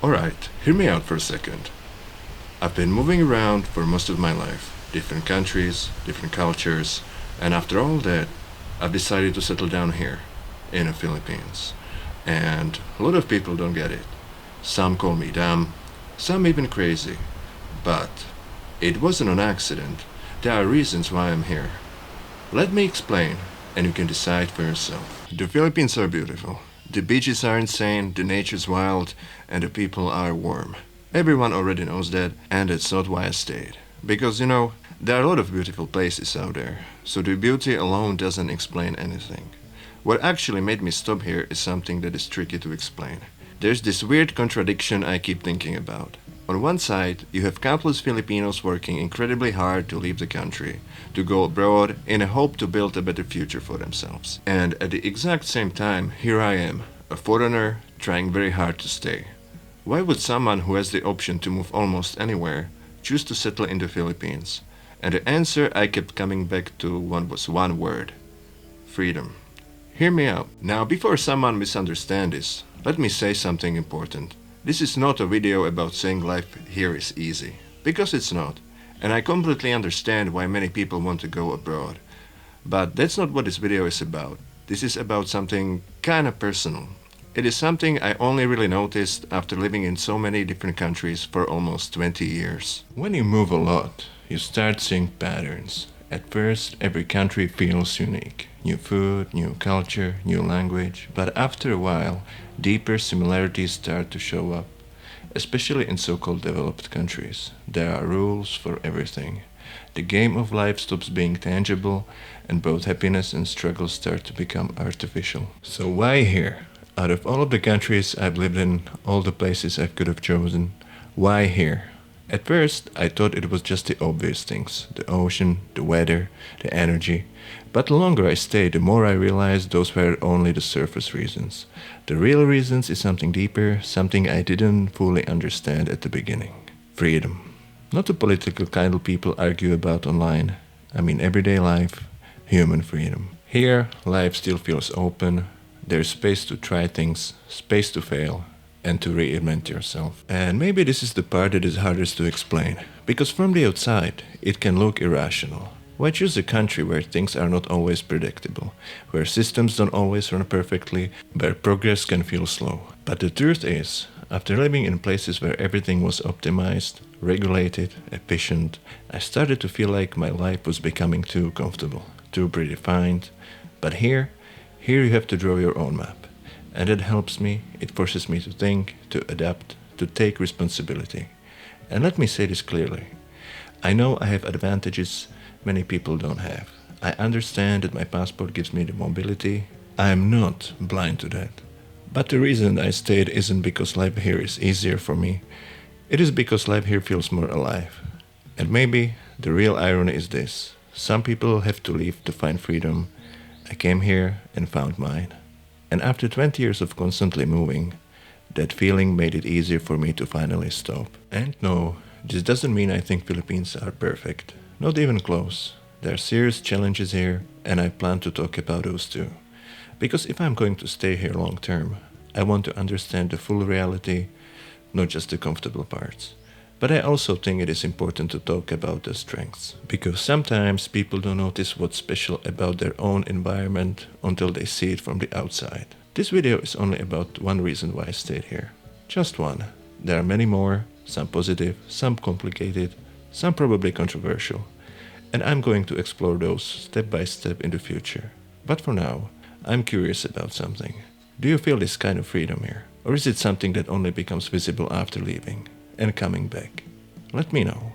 Alright, hear me out for a second. I've been moving around for most of my life, different countries, different cultures, and after all that, I've decided to settle down here, in the Philippines. And a lot of people don't get it. Some call me dumb, some even crazy. But it wasn't an accident. There are reasons why I'm here. Let me explain, and you can decide for yourself. The Philippines are beautiful. The beaches are insane, the nature's wild, and the people are warm. Everyone already knows that, and that's not why I stayed. Because, there are a lot of beautiful places out there, so the beauty alone doesn't explain anything. What actually made me stop here is something that is tricky to explain. There's this weird contradiction I keep thinking about. On one side, you have countless Filipinos working incredibly hard to leave the country, to go abroad in a hope to build a better future for themselves. And at the exact same time, here I am, a foreigner, trying very hard to stay. Why would someone who has the option to move almost anywhere choose to settle in the Philippines? And the answer I kept coming back to was one word: freedom. Hear me out. Now, before someone misunderstands this, let me say something important. This is not a video about saying life here is easy, because it's not, and I completely understand why many people want to go abroad. But that's not what this video is about. This is about something kinda personal. It is something I only really noticed after living in so many different countries for almost 20 years. When you move a lot, you start seeing patterns. At first, every country feels unique. New food, new culture, new language. But after a while, deeper similarities start to show up, especially in so-called developed countries. There are rules for everything. The game of life stops being tangible, and both happiness and struggle start to become artificial. So why here? Out of all of the countries I've lived in, all the places I could have chosen, why here? At first, I thought it was just the obvious things: the ocean, the weather, the energy. But the longer I stayed, the more I realized those were only the surface reasons. The real reasons is something deeper, something I didn't fully understand at the beginning. Freedom. Not the political kind of people argue about online. I mean everyday life, human freedom. Here, life still feels open. There's space to try things, space to fail, and to reinvent yourself. And maybe this is the part that is hardest to explain, because from the outside, it can look irrational. Why choose a country where things are not always predictable, where systems don't always run perfectly, where progress can feel slow? But the truth is, after living in places where everything was optimized, regulated, efficient, I started to feel like my life was becoming too comfortable, too predefined. But here you have to draw your own map. And it helps me, it forces me to think, to adapt, to take responsibility. And let me say this clearly. I know I have advantages many people don't have. I understand that my passport gives me the mobility. I am not blind to that. But the reason I stayed isn't because life here is easier for me. It is because life here feels more alive. And maybe the real irony is this: some people have to leave to find freedom. I came here and found mine. And after 20 years of constantly moving, that feeling made it easier for me to finally stop. And no, this doesn't mean I think Philippines are perfect. Not even close. There are serious challenges here, and I plan to talk about those too. Because if I'm going to stay here long term, I want to understand the full reality, not just the comfortable parts. But I also think it is important to talk about the strengths, because sometimes people don't notice what's special about their own environment until they see it from the outside. This video is only about one reason why I stayed here. Just one. There are many more, some positive, some complicated, some probably controversial. And I'm going to explore those step by step in the future. But for now, I'm curious about something. Do you feel this kind of freedom here? Or is it something that only becomes visible after leaving and coming back? Let me know.